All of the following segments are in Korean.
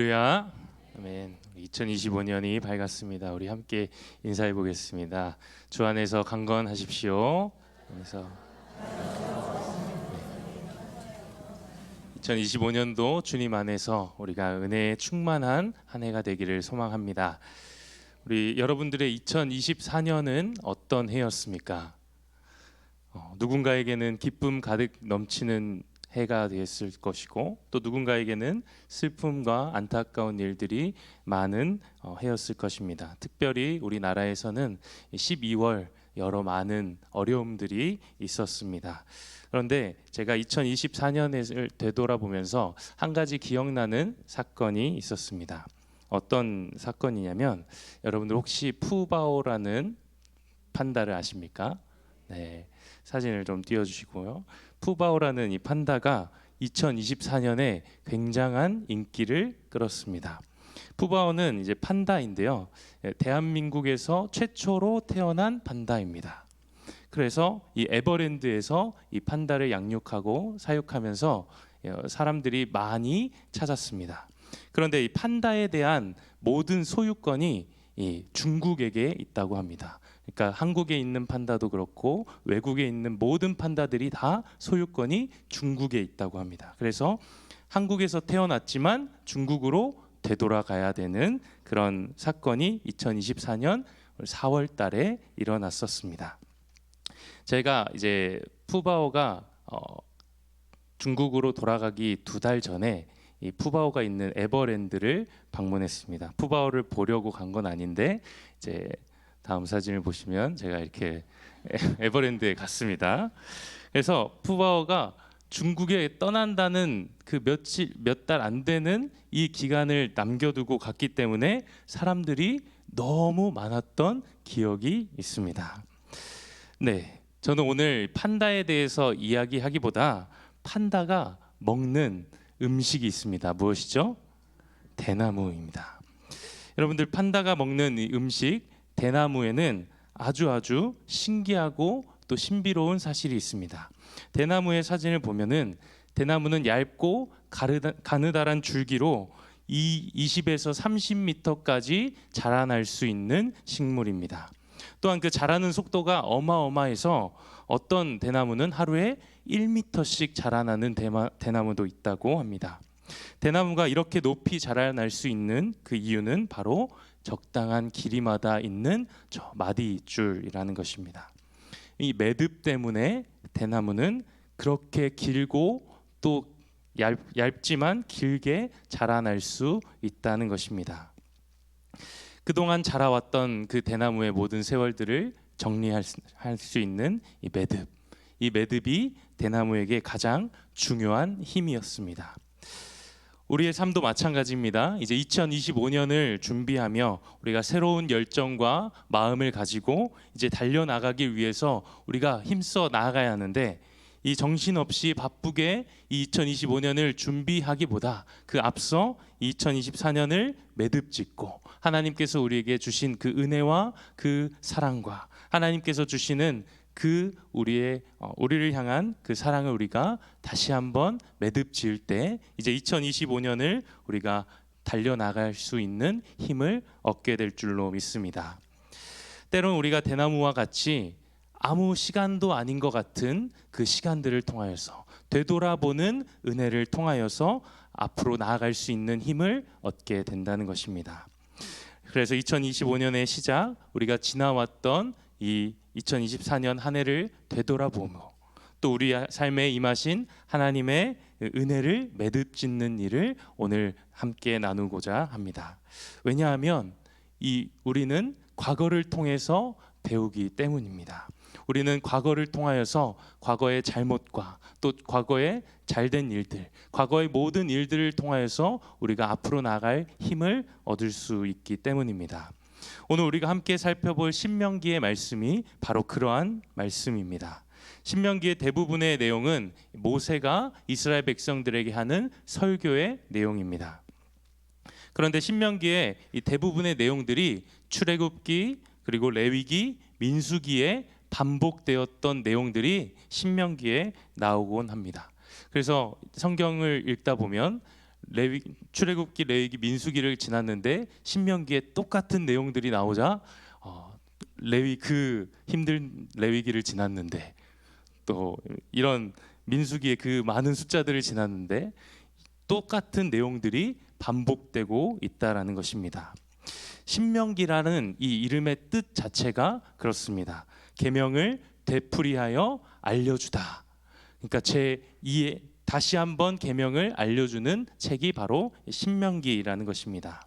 할렐루야. 아멘. 2025년이 밝았습니다. 우리 함께 인사해 보겠습니다. 주 안에서 강건하십시오. 그래서 2025년도 주님 안에서 우리가 은혜에 충만한 한 해가 되기를 소망합니다. 우리 여러분들의 2024년은 어떤 해였습니까? 누군가에게는 기쁨 가득 넘치는 해가 됐을 것이고, 또 누군가에게는 슬픔과 안타까운 일들이 많은 해였을 것입니다. 특별히 우리나라에서는 12월 여러 많은 어려움들이 있었습니다. 그런데 제가 2024년을 되돌아보면서 한 가지 기억나는 사건이 있었습니다. 어떤 사건이냐면, 여러분들 혹시 푸바오라는 판다를 아십니까? 네, 사진을 좀 띄워주시고요. 푸바오라는 이 판다가 2024년에 굉장한 인기를 끌었습니다. 푸바오는 이제 판다인데요, 대한민국에서 최초로 태어난 판다입니다. 그래서 이 에버랜드에서 이 판다를 양육하고 사육하면서 사람들이 많이 찾았습니다. 그런데 이 판다에 대한 모든 소유권이 이 중국에게 있다고 합니다. 그러니까 한국에 있는 판다도 그렇고 외국에 있는 모든 판다들이 다 소유권이 중국에 있다고 합니다. 그래서 한국에서 태어났지만 중국으로 되돌아가야 되는 그런 사건이 2024년 4월 달에 일어났었습니다. 제가 이제 푸바오가 중국으로 돌아가기 2달 전에 이 푸바오가 있는 에버랜드를 방문했습니다. 푸바오를 보려고 간 건 아닌데, 이제 다음 사진을 보시면 제가 이렇게 에버랜드에 갔습니다. 그래서 푸바오가 중국에 떠난다는 그 몇 달 안 되는 이 기간을 남겨두고 갔기 때문에 사람들이 너무 많았던 기억이 있습니다. 네, 저는 오늘 판다에 대해서 이야기하기보다 판다가 먹는 음식이 있습니다. 무엇이죠? 대나무입니다. 여러분들, 판다가 먹는 이 음식 대나무에는 아주 신기하고 또 신비로운 사실이 있습니다. 대나무의 사진을 보면은 대나무는 얇고 가느다란 줄기로 20에서 30m까지 자라날 수 있는 식물입니다. 또한 그 자라는 속도가 어마어마해서 어떤 대나무는 하루에 1m씩 자라나는 대나무도 있다고 합니다. 대나무가 이렇게 높이 자라날 수 있는 그 이유는 바로 적당한 길이마다 있는 저 마디줄이라는 것입니다. 이 매듭 때문에 대나무는 그렇게 길고 또 얇지만 길게 자라날 수 있다는 것입니다. 그동안 자라왔던 그 대나무의 모든 세월들을 정리할 수 있는 이 매듭이 대나무에게 가장 중요한 힘이었습니다. 우리의 삶도 마찬가지입니다. 이제 2025년을 준비하며 우리가 새로운 열정과 마음을 가지고 이제 달려나가기 위해서 우리가 힘써 나아가야 하는데, 이 정신없이 바쁘게 이 2025년을 준비하기보다 그 앞서 2024년을 매듭짓고 하나님께서 우리에게 주신 그 은혜와 그 사랑과 하나님께서 주시는 그 우리를 향한 그 사랑을 우리가 다시 한번 매듭 지을 때 이제 2025년을 우리가 달려나갈 수 있는 힘을 얻게 될 줄로 믿습니다. 때론 우리가 대나무와 같이 아무 시간도 아닌 것 같은 그 시간들을 통하여서 되돌아보는 은혜를 통하여서 앞으로 나아갈 수 있는 힘을 얻게 된다는 것입니다. 그래서 2025년의 시작, 우리가 지나왔던 이 2024년 한 해를 되돌아보며 또 우리 삶에 임하신 하나님의 은혜를 매듭짓는 일을 오늘 함께 나누고자 합니다. 왜냐하면 우리는 과거를 통해서 배우기 때문입니다. 우리는 과거를 통하여서 과거의 잘못과 또 과거의 잘된 일들, 과거의 모든 일들을 통하여서 우리가 앞으로 나아갈 힘을 얻을 수 있기 때문입니다. 오늘 우리가 함께 살펴볼 신명기의 말씀이 바로 그러한 말씀입니다. 신명기의 대부분의 내용은 모세가 이스라엘 백성들에게 하는 설교의 내용입니다. 그런데 신명기의 이 대부분의 내용들이 출애굽기 그리고 레위기, 민수기에 반복되었던 내용들이 신명기에 나오곤 합니다. 그래서 성경을 읽다 보면 출애굽기, 레위기, 민수기를 지났는데 신명기에 똑같은 내용들이 나오자 그 힘든 레위기를 지났는데 또 이런 민수기의 그 많은 숫자들을 지났는데 똑같은 내용들이 반복되고 있다라는 것입니다. 신명기라는 이 이름의 뜻 자체가 그렇습니다. 계명을 되풀이하여 알려주다. 그러니까 제2의 다시 한번 계명을 알려주는 책이 바로 신명기라는 것입니다.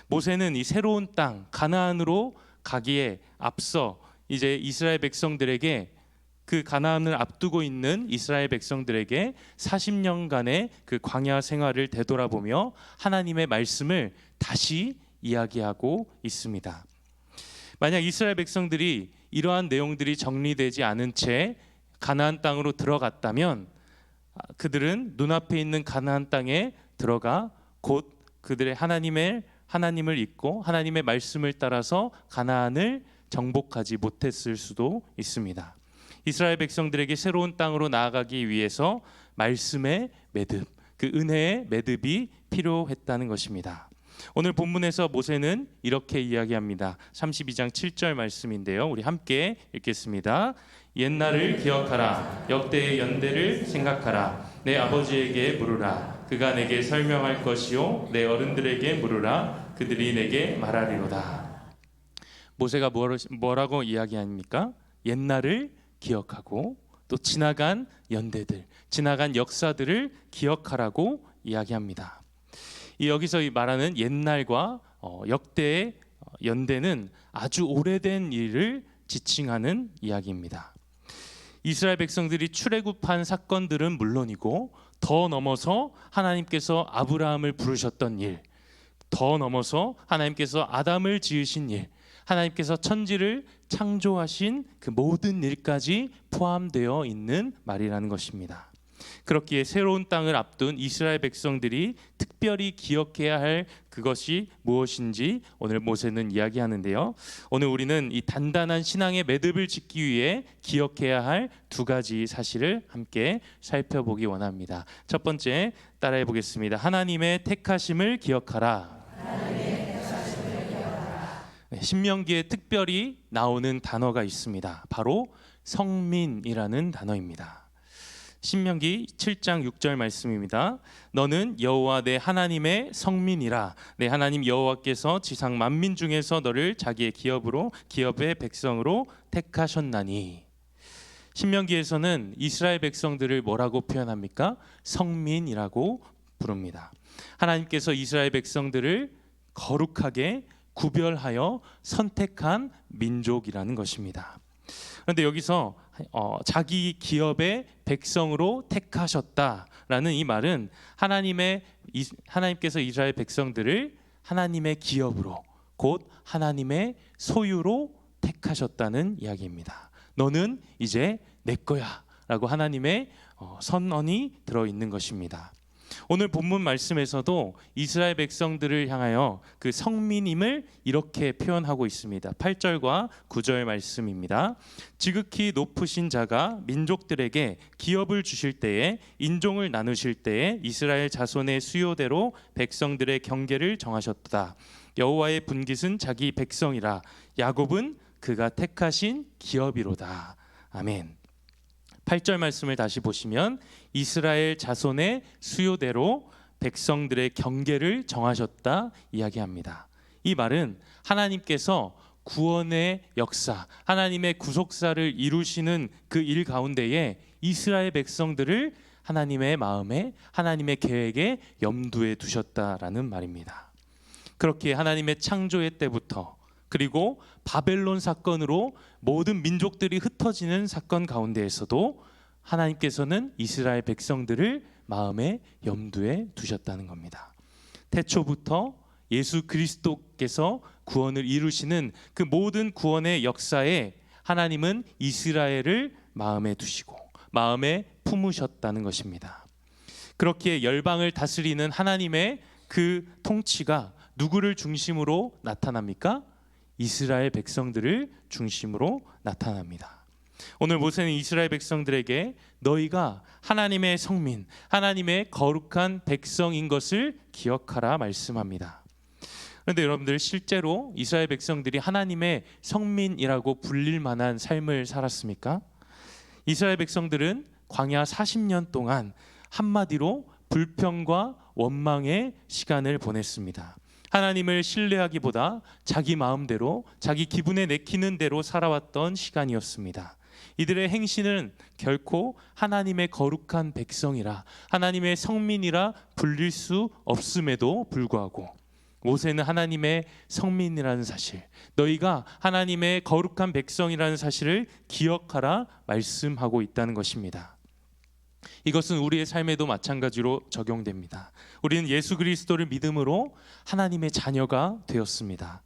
모세는 이 새로운 땅 가나안으로 가기에 앞서 이제 이스라엘 백성들에게 그 가나안을 앞두고 있는 이스라엘 백성들에게 40년간의 그 광야 생활을 되돌아보며 하나님의 말씀을 다시 이야기하고 있습니다. 만약 이스라엘 백성들이 이러한 내용들이 정리되지 않은 채 가나안 땅으로 들어갔다면 그들은 눈앞에 있는 가나안 땅에 들어가 곧 그들의 하나님을 잊고 하나님의 말씀을 따라서 가나안을 정복하지 못했을 수도 있습니다. 이스라엘 백성들에게 새로운 땅으로 나아가기 위해서 말씀의 매듭, 그 은혜의 매듭이 필요했다는 것입니다. 오늘 본문에서 모세는 이렇게 이야기합니다. 32장 7절 말씀인데요. 우리 함께 읽겠습니다. 옛날을 기억하라. 역대의 연대를 생각하라. 내 아버지에게 물으라. 그가 내게 설명할 것이요 내 어른들에게 물으라. 그들이 내게 말하리로다. 모세가 뭐라고 이야기합니까? 옛날을 기억하고 또 지나간 연대들, 지나간 역사들을 기억하라고 이야기합니다. 여기서 말하는 옛날과 역대의 연대는 아주 오래된 일을 지칭하는 이야기입니다. 이스라엘 백성들이 출애굽한 사건들은 물론이고 더 넘어서 하나님께서 아브라함을 부르셨던 일, 더 넘어서 하나님께서 아담을 지으신 일, 하나님께서 천지를 창조하신 그 모든 일까지 포함되어 있는 말이라는 것입니다. 그렇기에 새로운 땅을 앞둔 이스라엘 백성들이 특별히 기억해야 할 그것이 무엇인지 오늘 모세는 이야기하는데요. 오늘 우리는 이 단단한 신앙의 매듭을 짓기 위해 기억해야 할 두 가지 사실을 함께 살펴보기 원합니다. 첫 번째, 따라해 보겠습니다. 하나님의 택하심을 기억하라. 신명기에 특별히 나오는 단어가 있습니다. 바로 성민이라는 단어입니다. 신명기 7장 6절 말씀입니다. 너는 여호와 내 하나님의 성민이라. 내 하나님 여호와께서 지상 만민 중에서 너를 자기의 기업의 백성으로 택하셨나니. 신명기에서는 이스라엘 백성들을 뭐라고 표현합니까? 성민이라고 부릅니다. 하나님께서 이스라엘 백성들을 거룩하게 구별하여 선택한 민족이라는 것입니다. 그런데 여기서 자기 기업의 백성으로 택하셨다라는 이 말은 하나님께서 이스라엘 백성들을 하나님의 기업으로 곧 하나님의 소유로 택하셨다는 이야기입니다. 너는 이제 내 거야 라고 하나님의 선언이 들어있는 것입니다. 오늘 본문 말씀에서도 이스라엘 백성들을 향하여 그 성민임을 이렇게 표현하고 있습니다. 8절과 9절 말씀입니다. 지극히 높으신 자가 민족들에게 기업을 주실 때에 인종을 나누실 때에 이스라엘 자손의 수요대로 백성들의 경계를 정하셨다. 여호와의 분깃은 자기 백성이라. 야곱은 그가 택하신 기업이로다. 아멘. 8절 말씀을 다시 보시면 이스라엘 자손의 수요대로 백성들의 경계를 정하셨다 이야기합니다. 이 말은 하나님께서 구원의 역사, 하나님의 구속사를 이루시는 그 일 가운데에 이스라엘 백성들을 하나님의 마음에, 하나님의 계획에 염두에 두셨다라는 말입니다. 그렇게 하나님의 창조의 때부터 그리고 바벨론 사건으로 모든 민족들이 흩어지는 사건 가운데에서도 하나님께서는 이스라엘 백성들을 마음에 염두에 두셨다는 겁니다. 태초부터 예수 그리스도께서 구원을 이루시는 그 모든 구원의 역사에 하나님은 이스라엘을 마음에 두시고 마음에 품으셨다는 것입니다. 그렇기에 열방을 다스리는 하나님의 그 통치가 누구를 중심으로 나타납니까? 이스라엘 백성들을 중심으로 나타납니다. 오늘 모세는 이스라엘 백성들에게 너희가 하나님의 성민, 하나님의 거룩한 백성인 것을 기억하라 말씀합니다. 그런데 여러분들, 실제로 이스라엘 백성들이 하나님의 성민이라고 불릴 만한 삶을 살았습니까? 이스라엘 백성들은 광야 40년 동안 한마디로 불평과 원망의 시간을 보냈습니다. 하나님을 신뢰하기보다 자기 마음대로, 자기 기분에 내키는 대로 살아왔던 시간이었습니다. 이들의 행실은 결코 하나님의 거룩한 백성이라, 하나님의 성민이라 불릴 수 없음에도 불구하고 모세는 하나님의 성민이라는 사실, 너희가 하나님의 거룩한 백성이라는 사실을 기억하라 말씀하고 있다는 것입니다. 이것은 우리의 삶에도 마찬가지로 적용됩니다. 우리는 예수 그리스도를 믿음으로 하나님의 자녀가 되었습니다.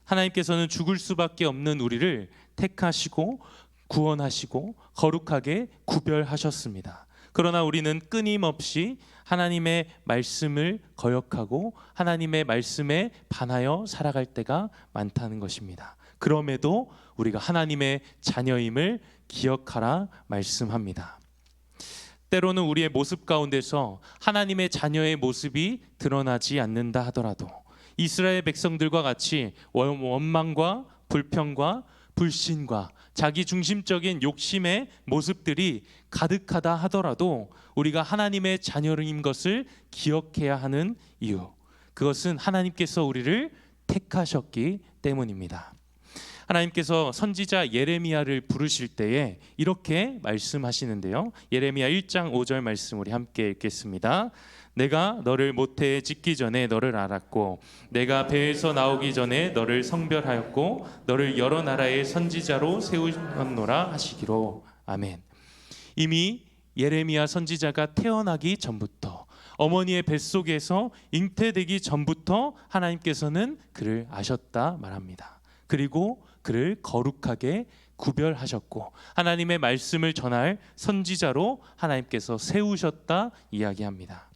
하나님께서는 죽을 수밖에 없는 우리를 택하시고 구원하시고 거룩하게 구별하셨습니다. 그러나 우리는 끊임없이 하나님의 말씀을 거역하고 하나님의 말씀에 반하여 살아갈 때가 많다는 것입니다. 그럼에도 우리가 하나님의 자녀임을 기억하라 말씀합니다. 때로는 우리의 모습 가운데서 하나님의 자녀의 모습이 드러나지 않는다 하더라도 이스라엘 백성들과 같이 원망과 불평과 불신과 자기중심적인 욕심의 모습들이 가득하다 하더라도 우리가 하나님의 자녀인 것을 기억해야 하는 이유, 그것은 하나님께서 우리를 택하셨기 때문입니다. 하나님께서 선지자 예레미야를 부르실 때에 이렇게 말씀하시는데요. 예레미야 1장 5절 말씀 우리 함께 읽겠습니다. 내가 너를 모태에 짓기 전에 너를 알았고 내가 배에서 나오기 전에 너를 성별하였고 너를 여러 나라의 선지자로 세우었노라 하시기로. 아멘. 이미 예레미야 선지자가 태어나기 전부터, 어머니의 뱃속에서 잉태되기 전부터 하나님께서는 그를 아셨다 말합니다. 그리고 그를 거룩하게 구별하셨고 하나님의 말씀을 전할 선지자로 하나님께서 세우셨다 이야기합니다.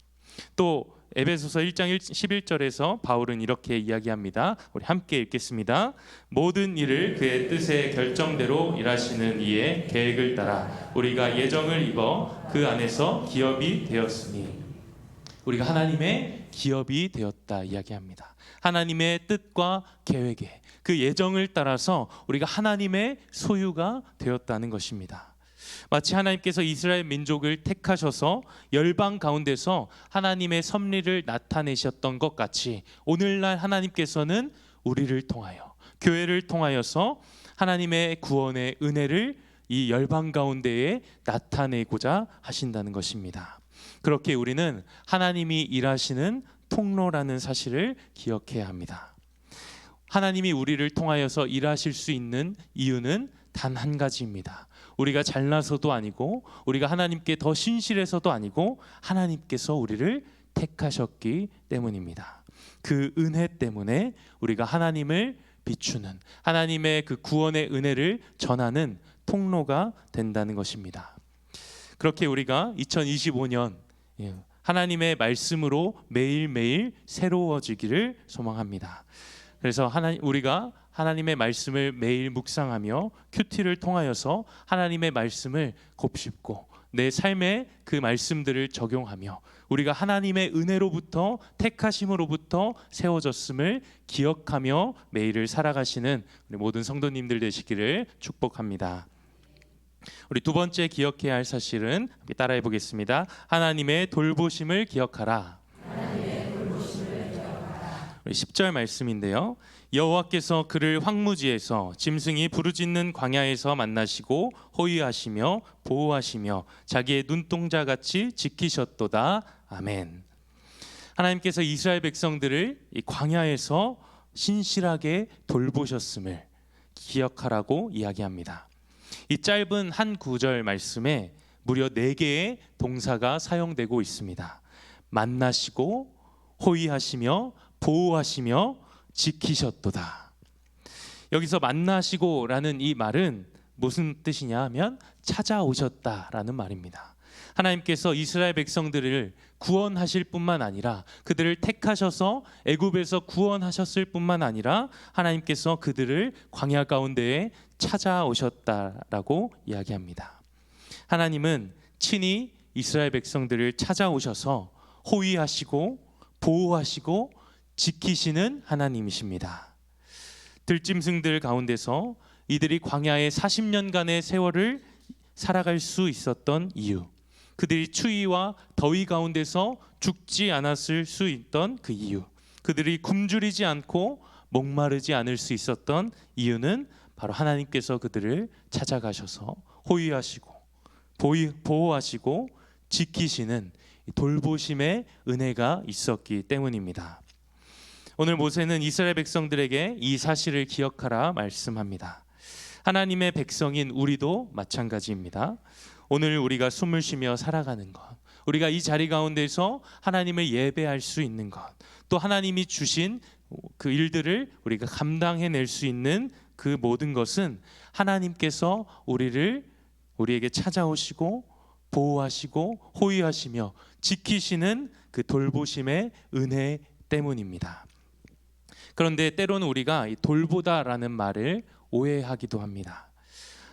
또 에베소서 1장 11절에서 바울은 이렇게 이야기합니다. 우리 함께 읽겠습니다. 모든 일을 그의 뜻의 결정대로 일하시는 이의 계획을 따라 우리가 예정을 입어 그 안에서 기업이 되었으니. 우리가 하나님의 기업이 되었다 이야기합니다. 하나님의 뜻과 계획에, 그 예정을 따라서 우리가 하나님의 소유가 되었다는 것입니다. 마치 하나님께서 이스라엘 민족을 택하셔서 열방 가운데서 하나님의 섭리를 나타내셨던 것 같이 오늘날 하나님께서는 우리를 통하여, 교회를 통하여서 하나님의 구원의 은혜를 이 열방 가운데에 나타내고자 하신다는 것입니다. 그렇게 우리는 하나님이 일하시는 통로라는 사실을 기억해야 합니다. 하나님이 우리를 통하여서 일하실 수 있는 이유는 단 한 가지입니다. 우리가 잘나서도 아니고 우리가 하나님께 더 신실해서도 아니고 하나님께서 우리를 택하셨기 때문입니다. 그 은혜 때문에 우리가 하나님을 비추는, 하나님의 그 구원의 은혜를 전하는 통로가 된다는 것입니다. 그렇게 우리가 2025년 하나님의 말씀으로 매일매일 새로워지기를 소망합니다. 그래서 우리가 하나님의 말씀을 매일 묵상하며 큐티를 통하여서 하나님의 말씀을 곱씹고 내 삶에 그 말씀들을 적용하며 우리가 하나님의 은혜로부터, 택하심으로부터 세워졌음을 기억하며 매일을 살아가시는 우리 모든 성도님들 되시기를 축복합니다. 우리 두 번째 기억해야 할 사실은 따라해 보겠습니다. 하나님의 돌보심을 기억하라. 우리 10절 말씀인데요. 여호와께서 그를 황무지에서 짐승이 부르짖는 광야에서 만나시고 호위하시며 보호하시며 자기의 눈동자같이 지키셨도다. 아멘. 하나님께서 이스라엘 백성들을 이 광야에서 신실하게 돌보셨음을 기억하라고 이야기합니다. 이 짧은 한 구절 말씀에 무려 4개의 동사가 사용되고 있습니다. 만나시고 호위하시며 보호하시며 지키셨도다. 여기서 만나시고라는 이 말은 무슨 뜻이냐 하면 찾아오셨다라는 말입니다. 하나님께서 이스라엘 백성들을 구원하실 뿐만 아니라 그들을 택하셔서 애굽에서 구원하셨을 뿐만 아니라 하나님께서 그들을 광야 가운데에 찾아오셨다라고 이야기합니다. 하나님은 친히 이스라엘 백성들을 찾아오셔서 호위하시고 보호하시고 지키시는 하나님이십니다. 들짐승들 가운데서 이들이 광야의 40년간의 세월을 살아갈 수 있었던 이유, 그들이 추위와 더위 가운데서 죽지 않았을 수 있던 그 이유, 그들이 굶주리지 않고 목마르지 않을 수 있었던 이유는 바로 하나님께서 그들을 찾아가셔서 호위하시고 보호하시고 지키시는 돌보심의 은혜가 있었기 때문입니다. 오늘 모세는 이스라엘 백성들에게 이 사실을 기억하라 말씀합니다. 하나님의 백성인 우리도 마찬가지입니다. 오늘 우리가 숨을 쉬며 살아가는 것, 우리가 이 자리 가운데서 하나님을 예배할 수 있는 것, 또 하나님이 주신 그 일들을 우리가 감당해낼 수 있는 그 모든 것은 하나님께서 우리에게 찾아오시고 보호하시고 호위하시며 지키시는 그 돌보심의 은혜 때문입니다. 그런데 때로는 우리가 이 돌보다라는 말을 오해하기도 합니다.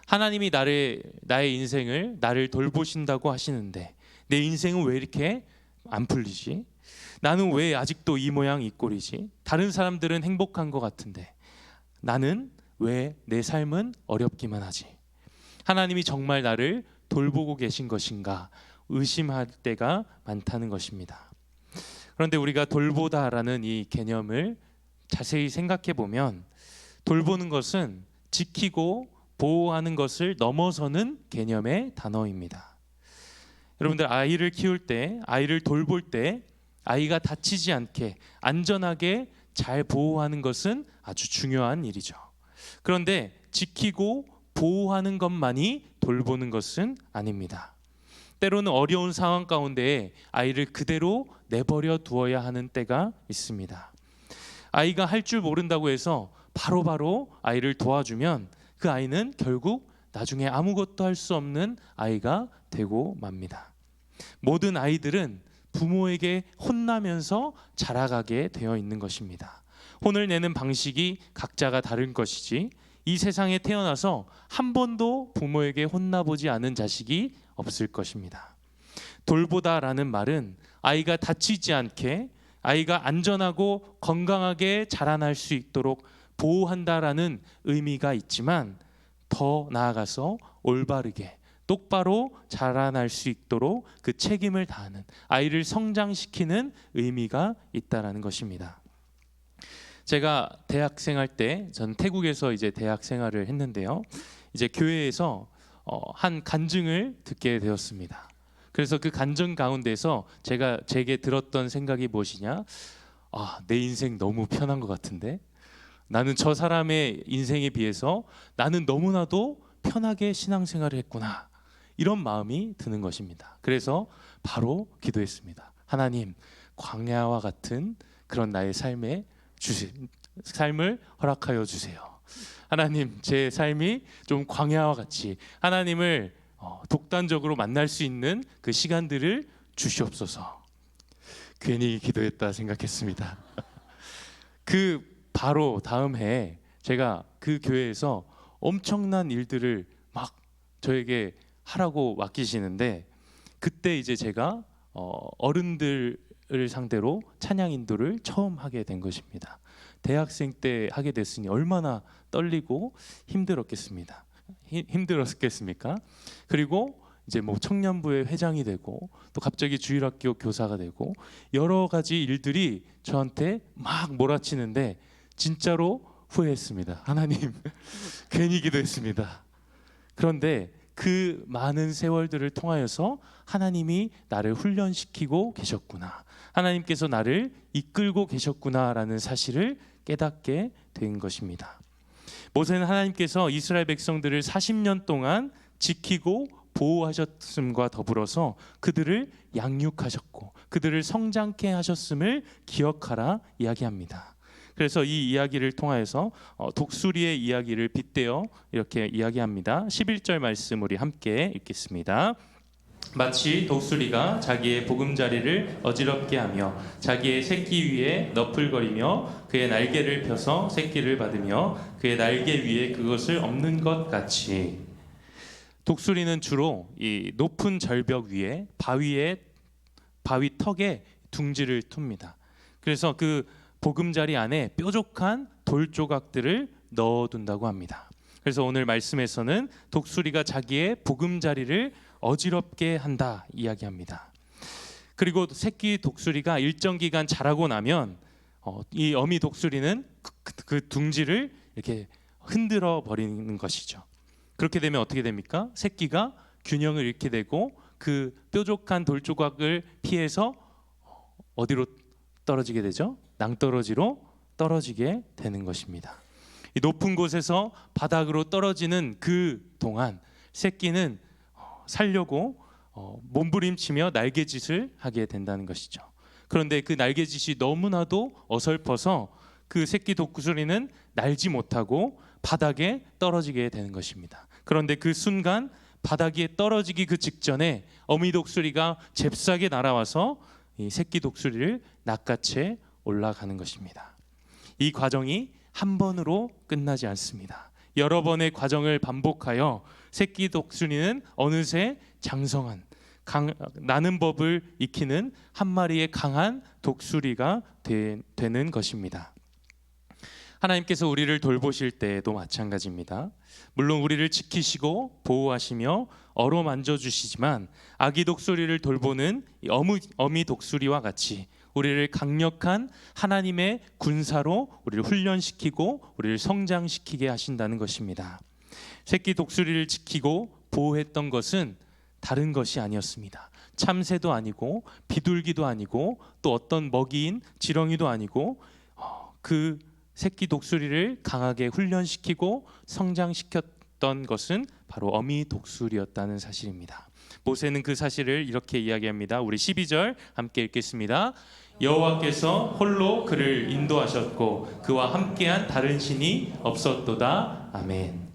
하나님이 나의 인생을 나를 돌보신다고 하시는데 내 인생은 왜 이렇게 안 풀리지? 나는 왜 아직도 이 모양 이 꼴이지? 다른 사람들은 행복한 것 같은데 나는 왜 내 삶은 어렵기만 하지? 하나님이 정말 나를 돌보고 계신 것인가 의심할 때가 많다는 것입니다. 그런데 우리가 돌보다라는 이 개념을 자세히 생각해 보면 돌보는 것은 지키고 보호하는 것을 넘어서는 개념의 단어입니다. 여러분들 아이를 키울 때, 아이를 돌볼 때 아이가 다치지 않게 안전하게 잘 보호하는 것은 아주 중요한 일이죠. 그런데 지키고 보호하는 것만이 돌보는 것은 아닙니다. 때로는 어려운 상황 가운데 아이를 그대로 내버려 두어야 하는 때가 있습니다. 아이가 할 줄 모른다고 해서 바로바로 아이를 도와주면 그 아이는 결국 나중에 아무것도 할 수 없는 아이가 되고 맙니다. 모든 아이들은 부모에게 혼나면서 자라가게 되어 있는 것입니다. 혼을 내는 방식이 각자가 다른 것이지 이 세상에 태어나서 한 번도 부모에게 혼나보지 않은 자식이 없을 것입니다. 돌보다라는 말은 아이가 다치지 않게 아이가 안전하고 건강하게 자라날 수 있도록 보호한다라는 의미가 있지만 더 나아가서 올바르게 똑바로 자라날 수 있도록 그 책임을 다하는 아이를 성장시키는 의미가 있다라는 것입니다. 제가 대학생활 때 전 태국에서 이제 대학 생활을 했는데요. 이제 교회에서 한 간증을 듣게 되었습니다. 그래서 그 간증 가운데서 제게 들었던 생각이 무엇이냐? 내 인생 너무 편한 것 같은데 나는 저 사람의 인생에 비해서 나는 너무나도 편하게 신앙생활을 했구나. 이런 마음이 드는 것입니다. 그래서 바로 기도했습니다. 하나님, 광야와 같은 그런 나의 삶을 허락하여 주세요. 하나님, 제 삶이 좀 광야와 같이 하나님을 독단적으로 만날 수 있는 그 시간들을 주시옵소서. 괜히 기도했다 생각했습니다. 그 바로 다음 해에 제가 그 교회에서 엄청난 일들을 막 저에게 하라고 맡기시는데 그때 이제 제가 어른들을 상대로 찬양 인도를 처음 하게 된 것입니다. 대학생 때 하게 됐으니 얼마나 떨리고 힘들었겠습니까? 그리고 이제 뭐 청년부의 회장이 되고 또 갑자기 주일학교 교사가 되고 여러 가지 일들이 저한테 막 몰아치는데 진짜로 후회했습니다. 하나님, 괜히 기도했습니다. 그런데 그 많은 세월들을 통하여서 하나님이 나를 훈련시키고 계셨구나, 하나님께서 나를 이끌고 계셨구나라는 사실을 깨닫게 된 것입니다. 모세는 하나님께서 이스라엘 백성들을 40년 동안 지키고 보호하셨음과 더불어서 그들을 양육하셨고 그들을 성장케 하셨음을 기억하라 이야기합니다. 그래서 이 이야기를 통하여서 독수리의 이야기를 빗대어 이렇게 이야기합니다. 11절 말씀 우리 함께 읽겠습니다. 마치 독수리가 자기의 보금자리를 어지럽게 하며 자기의 새끼 위에 너풀거리며 그의 날개를 펴서 새끼를 받으며 그의 날개 위에 그것을 엎는 것 같이. 독수리는 주로 이 높은 절벽 위에 바위 턱에 둥지를 툽니다. 그래서 그 보금자리 안에 뾰족한 돌 조각들을 넣어둔다고 합니다. 그래서 오늘 말씀에서는 독수리가 자기의 보금자리를 어지럽게 한다 이야기합니다. 그리고 새끼 독수리가 일정 기간 자라고 나면 이 어미 독수리는 그 둥지를 이렇게 흔들어 버리는 것이죠. 그렇게 되면 어떻게 됩니까? 새끼가 균형을 잃게 되고 그 뾰족한 돌 조각을 피해서 어디로 떨어지게 되죠? 낭떠러지로 떨어지게 되는 것입니다. 이 높은 곳에서 바닥으로 떨어지는 그 동안 새끼는 살려고 몸부림치며 날개짓을 하게 된다는 것이죠. 그런데 그 날개짓이 너무나도 어설퍼서 그 새끼 독수리는 날지 못하고 바닥에 떨어지게 되는 것입니다. 그런데 그 순간 바닥에 떨어지기 그 직전에 어미 독수리가 잽싸게 날아와서 이 새끼 독수리를 낚아채 올라가는 것입니다. 이 과정이 한 번으로 끝나지 않습니다. 여러 번의 과정을 반복하여 새끼 독수리는 어느새 장성한 나는 법을 익히는 한 마리의 강한 독수리가 되는 것입니다. 하나님께서 우리를 돌보실 때에도 마찬가지입니다. 물론 우리를 지키시고 보호하시며 어루만져 주시지만 아기 독수리를 돌보는 어미 독수리와 같이 우리를 강력한 하나님의 군사로 우리를 훈련시키고 우리를 성장시키게 하신다는 것입니다. 새끼 독수리를 지키고 보호했던 것은 다른 것이 아니었습니다. 참새도 아니고 비둘기도 아니고 또 어떤 먹이인 지렁이도 아니고 그 새끼 독수리를 강하게 훈련시키고 성장시켰던 것은 바로 어미 독수리였다는 사실입니다. 모세는 그 사실을 이렇게 이야기합니다. 우리 12절 함께 읽겠습니다. 여호와께서 홀로 그를 인도하셨고 그와 함께한 다른 신이 없었도다. 아멘.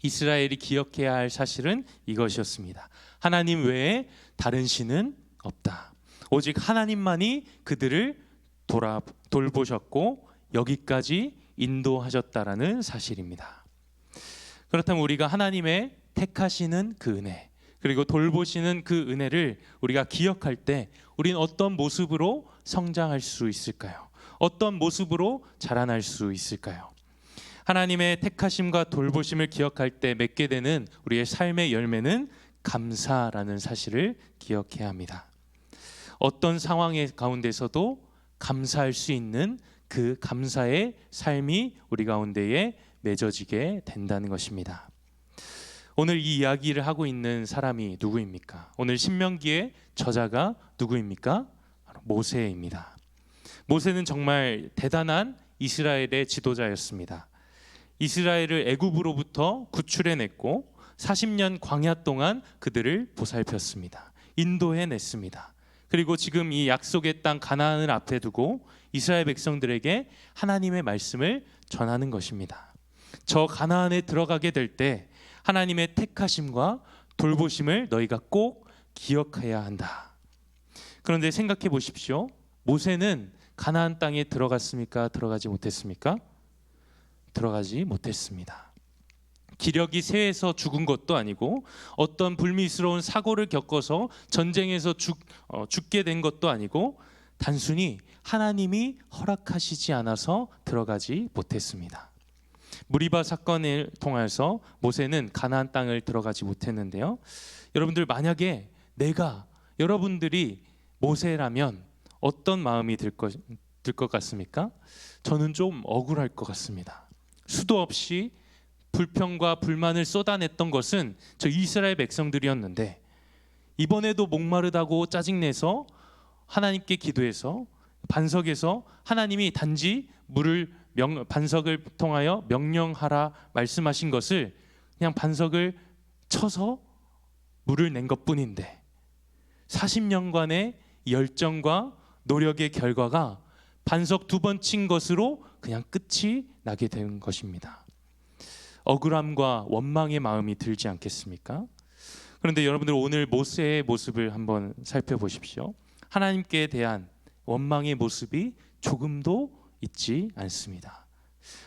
이스라엘이 기억해야 할 사실은 이것이었습니다. 하나님 외에 다른 신은 없다. 오직 하나님만이 그들을 돌보셨고 여기까지 인도하셨다라는 사실입니다. 그렇다면 우리가 하나님의 택하시는 그 은혜 그리고 돌보시는 그 은혜를 우리가 기억할 때 우리는 어떤 모습으로 성장할 수 있을까요? 어떤 모습으로 자라날 수 있을까요? 하나님의 택하심과 돌보심을 기억할 때 맺게 되는 우리의 삶의 열매는 감사라는 사실을 기억해야 합니다. 어떤 상황의 가운데서도 감사할 수 있는 그 감사의 삶이 우리 가운데에 맺어지게 된다는 것입니다. 오늘 이 이야기를 하고 있는 사람이 누구입니까? 오늘 신명기의 저자가 누구입니까? 바로 모세입니다. 모세는 정말 대단한 이스라엘의 지도자였습니다. 이스라엘을 애굽으로부터 구출해냈고 40년 광야 동안 그들을 보살폈습니다. 인도해냈습니다. 그리고 지금 이 약속의 땅 가나안을 앞에 두고 이스라엘 백성들에게 하나님의 말씀을 전하는 것입니다. 저 가나안에 들어가게 될 때 하나님의 택하심과 돌보심을 너희가 꼭 기억해야 한다. 그런데 생각해 보십시오. 모세는 가나안 땅에 들어갔습니까? 들어가지 못했습니까? 들어가지 못했습니다. 기력이 쇠해서 죽은 것도 아니고 어떤 불미스러운 사고를 겪어서 전쟁에서 죽게 된 것도 아니고 단순히 하나님이 허락하시지 않아서 들어가지 못했습니다. 무리바 사건을 통해서 모세는 가나안 땅을 들어가지 못했는데요. 여러분들 만약에 여러분들이 모세라면 어떤 마음이 들 것 같습니까? 저는 좀 억울할 것 같습니다. 수도 없이 불평과 불만을 쏟아냈던 것은 저 이스라엘 백성들이었는데 이번에도 목마르다고 짜증내서 하나님께 기도해서 반석에서 하나님이 단지 반석을 통하여 명령하라 말씀하신 것을 그냥 반석을 쳐서 물을 낸 것뿐인데 40년간의 열정과 노력의 결과가 반석 2번 친 것으로 그냥 끝이 나게 된 것입니다. 억울함과 원망의 마음이 들지 않겠습니까? 그런데 여러분들 오늘 모세의 모습을 한번 살펴보십시오. 하나님께 대한 원망의 모습이 조금도 있지 않습니다.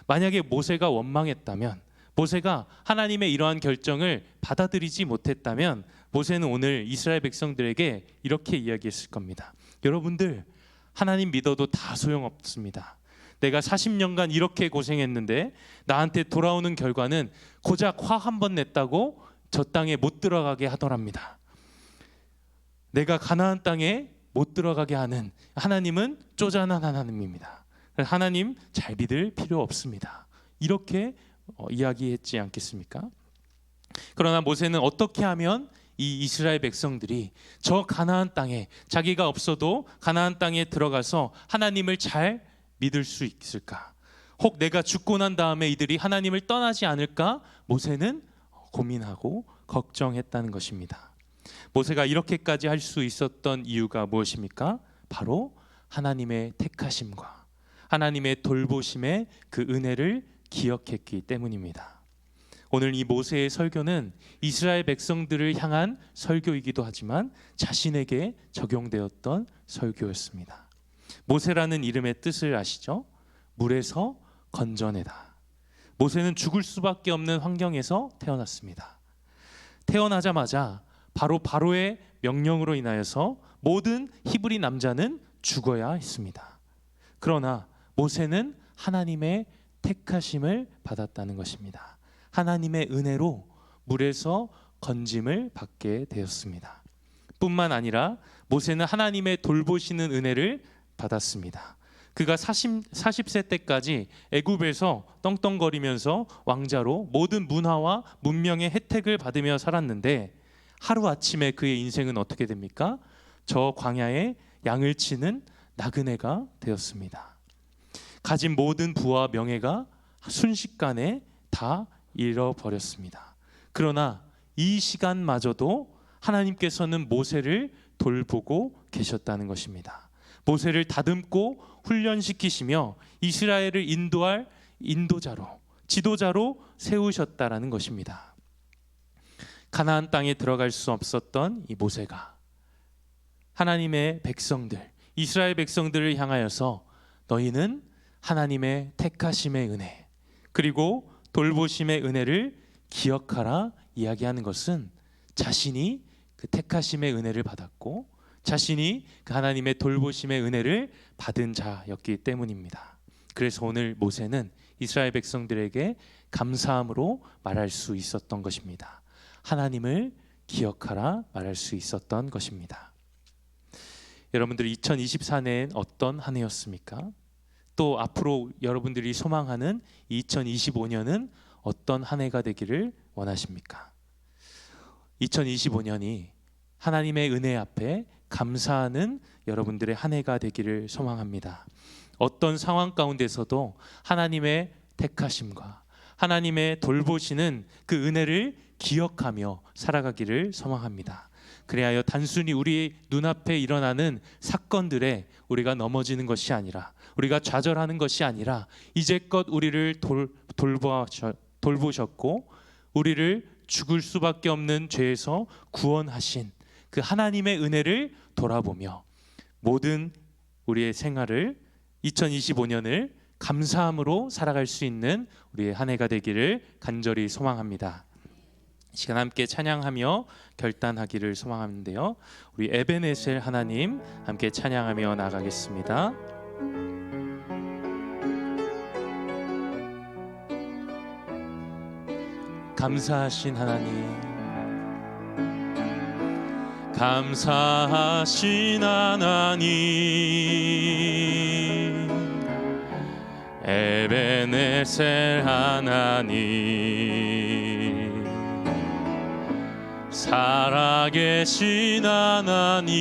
만약에 모세가 원망했다면, 모세가 하나님의 이러한 결정을 받아들이지 못했다면 모세는 오늘 이스라엘 백성들에게 이렇게 이야기했을 겁니다. 여러분들, 하나님 믿어도 다 소용없습니다. 내가 40년간 이렇게 고생했는데 나한테 돌아오는 결과는 고작 화 한 번 냈다고 저 땅에 못 들어가게 하더랍니다. 내가 가나안 땅에 못 들어가게 하는 하나님은 쪼잔한 하나님입니다. 하나님 잘 믿을 필요 없습니다. 이렇게 이야기했지 않겠습니까? 그러나 모세는 어떻게 하면 이 이스라엘 백성들이 저 가나안 땅에, 자기가 없어도 가나안 땅에 들어가서 하나님을 잘 믿을 수 있을까? 혹 내가 죽고 난 다음에 이들이 하나님을 떠나지 않을까? 모세는 고민하고 걱정했다는 것입니다. 모세가 이렇게까지 할 수 있었던 이유가 무엇입니까? 바로 하나님의 택하심과 하나님의 돌보심의 그 은혜를 기억했기 때문입니다. 오늘 이 모세의 설교는 이스라엘 백성들을 향한 설교이기도 하지만 자신에게 적용되었던 설교였습니다. 모세라는 이름의 뜻을 아시죠? 물에서 건져내다. 모세는 죽을 수밖에 없는 환경에서 태어났습니다. 태어나자마자 바로 바로의 명령으로 인하여서 모든 히브리 남자는 죽어야 했습니다. 그러나 모세는 하나님의 택하심을 받았다는 것입니다. 하나님의 은혜로 물에서 건짐을 받게 되었습니다. 뿐만 아니라 모세는 하나님의 돌보시는 은혜를 받았습니다. 그가 40세 때까지 애굽에서 떵떵거리면서 왕자로 모든 문화와 문명의 혜택을 받으며 살았는데 하루아침에 그의 인생은 어떻게 됩니까? 저 광야에 양을 치는 나그네가 되었습니다. 가진 모든 부와 명예가 순식간에 다 잃어버렸습니다. 그러나 이 시간마저도 하나님께서는 모세를 돌보고 계셨다는 것입니다. 모세를 다듬고 훈련시키시며 이스라엘을 인도할 인도자로, 지도자로 세우셨다라는 것입니다. 가나안 땅에 들어갈 수 없었던 이 모세가 하나님의 백성들, 이스라엘 백성들을 향하여서 너희는 하나님의 택하심의 은혜 그리고 돌보심의 은혜를 기억하라 이야기하는 것은 자신이 그 택하심의 은혜를 받았고 자신이 그 하나님의 돌보심의 은혜를 받은 자였기 때문입니다. 그래서 오늘 모세는 이스라엘 백성들에게 감사함으로 말할 수 있었던 것입니다. 하나님을 기억하라 말할 수 있었던 것입니다. 여러분들 2024년은 어떤 한 해였습니까? 또 앞으로 여러분들이 소망하는 2025년은 어떤 한 해가 되기를 원하십니까? 2025년이 하나님의 은혜 앞에 감사하는 여러분들의 한 해가 되기를 소망합니다. 어떤 상황 가운데서도 하나님의 택하심과 하나님의 돌보시는 그 은혜를 기억하며 살아가기를 소망합니다. 그래야 단순히 우리 눈앞에 일어나는 사건들에 우리가 넘어지는 것이 아니라, 우리가 좌절하는 것이 아니라 이제껏 우리를 돌보셨고 우리를 죽을 수밖에 없는 죄에서 구원하신 그 하나님의 은혜를 돌아보며 모든 우리의 생활을 2025년을 감사함으로 살아갈 수 있는 우리의 한 해가 되기를 간절히 소망합니다. 시간 함께 찬양하며 결단하기를 소망하는데요. 우리 에베네셀 하나님 함께 찬양하며 나가겠습니다. 감사하신 하나님, 감사하신 하나님, 에베네셀 하나님, 살아계신 하나님,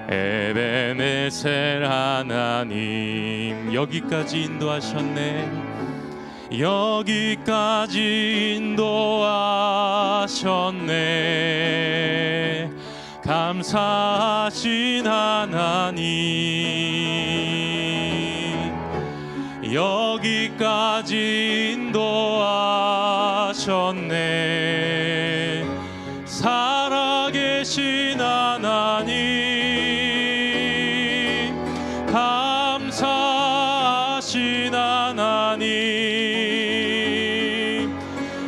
에베네셀 하나님, 여기까지 인도하셨네. 여기까지 인도하셨네. 감사하신 하나님, 여기까지 인도하셨네. 주셨네. 살아계신 하나님 감사하신 하나님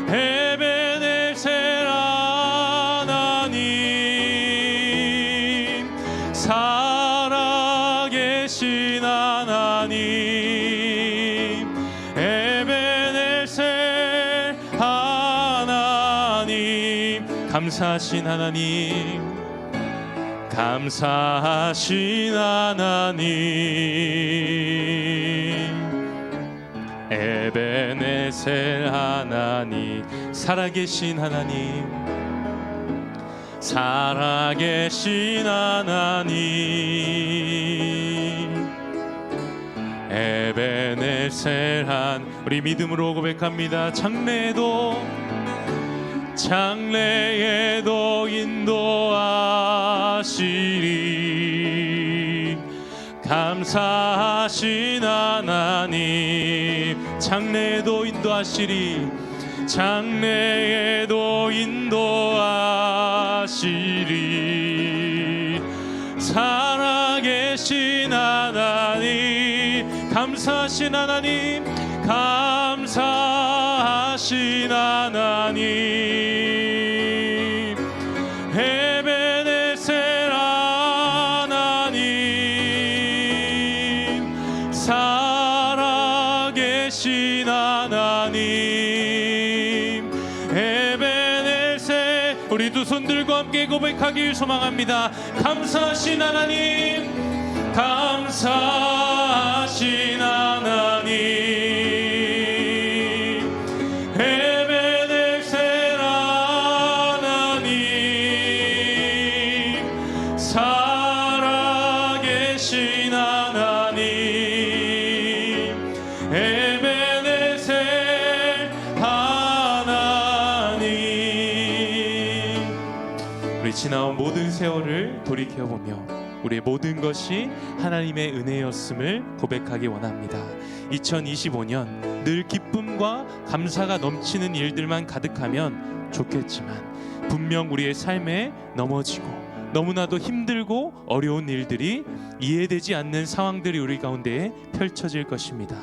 에베네셀 하나님 살아계신 하나님 에베네셀 하나님 감사하신 하나님 감사하신 하나님 에베네셀 하나님 살아계신 하나님 살아계신 하나님 에베네셀 우리 믿음으로 고백합니다. 장래에도 인도하시리 감사하신 하나님 장래에도 인도하시리 장래에도 인도하시리 살아계신 하나님 감사하신 하나님 감사하신 하나님 에베네셀 하나님 살아계신 하나님 에베네셀 우리 두 손 들고 함께 고백하길 소망합니다. 감사하신 하나님 감사하신 하나님 에베네셀 하나님 살아계신 하나님 에베네셀 하나님 우리 지나온 모든 세월을 돌이켜보며 우리의 모든 것이 하나님의 은혜였음을 고백하기 원합니다. 2025년 늘 기쁨과 감사가 넘치는 일들만 가득하면 좋겠지만 분명 우리의 삶에 넘어지고 너무나도 힘들고 어려운 일들이 이해되지 않는 상황들이 우리 가운데에 펼쳐질 것입니다.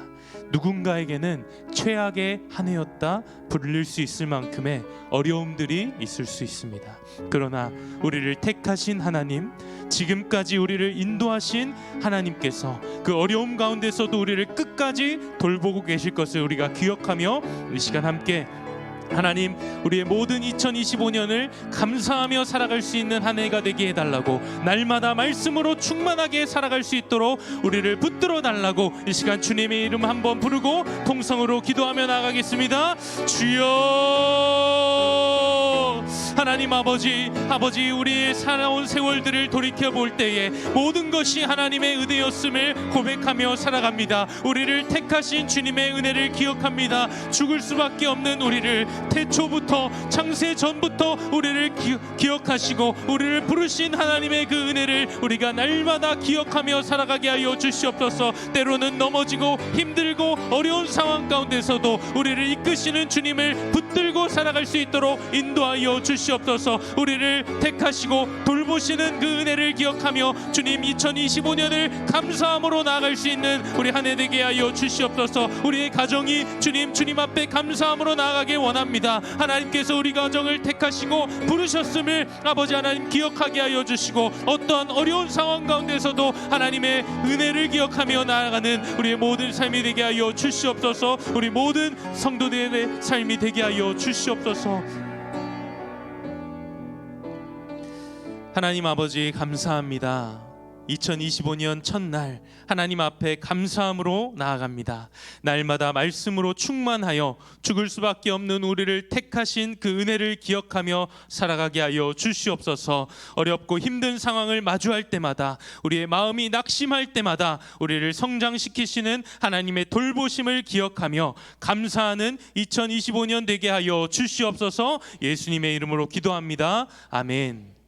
누군가에게는 최악의 한 해였다 부를 수 있을 만큼의 어려움들이 있을 수 있습니다. 그러나 우리를 택하신 하나님, 지금까지 우리를 인도하신 하나님께서 그 어려움 가운데서도 우리를 끝까지 돌보고 계실 것을 우리가 기억하며 이 시간 함께 하나님 우리의 모든 2025년을 감사하며 살아갈 수 있는 한 해가 되게 해달라고 날마다 말씀으로 충만하게 살아갈 수 있도록 우리를 붙들어 달라고 이 시간 주님의 이름 한번 부르고 통성으로 기도하며 나가겠습니다. 주여 하나님 아버지 우리의 살아온 세월들을 돌이켜볼 때에 모든 것이 하나님의 은혜였음을 고백하며 살아갑니다. 우리를 택하신 주님의 은혜를 기억합니다. 죽을 수밖에 없는 우리를 태초부터 창세 전부터 우리를 기억하시고 우리를 부르신 하나님의 그 은혜를 우리가 날마다 기억하며 살아가게 하여 주시옵소서. 때로는 넘어지고 힘들고 어려운 상황 가운데서도 우리를 이끄시는 주님을 붙들고 살아갈 수 있도록 인도하여 주시옵소서. 우리를 택하시고 돌보시는 그 은혜를 기억하며 주님 2025년을 감사함으로 나아갈 수 있는 우리 한 해 되게 하여 주시옵소서. 우리의 가정이 주님 앞에 감사함으로 나아가길 원합니다. 하나님께서 우리 가정을 택하시고 부르셨음을 아버지 하나님 기억하게 하여 주시고 어떠한 어려운 상황 가운데서도 하나님의 은혜를 기억하며 나아가는 우리의 모든 삶이 되게 하여 주시옵소서. 우리 모든 성도들의 삶이 되게 하여 주시옵소서. 하나님 아버지 감사합니다. 2025년 첫날 하나님 앞에 감사함으로 나아갑니다. 날마다 말씀으로 충만하여 죽을 수밖에 없는 우리를 택하신 그 은혜를 기억하며 살아가게 하여 주시옵소서. 어렵고 힘든 상황을 마주할 때마다 우리의 마음이 낙심할 때마다 우리를 성장시키시는 하나님의 돌보심을 기억하며 감사하는 2025년 되게 하여 주시옵소서. 예수님의 이름으로 기도합니다. 아멘.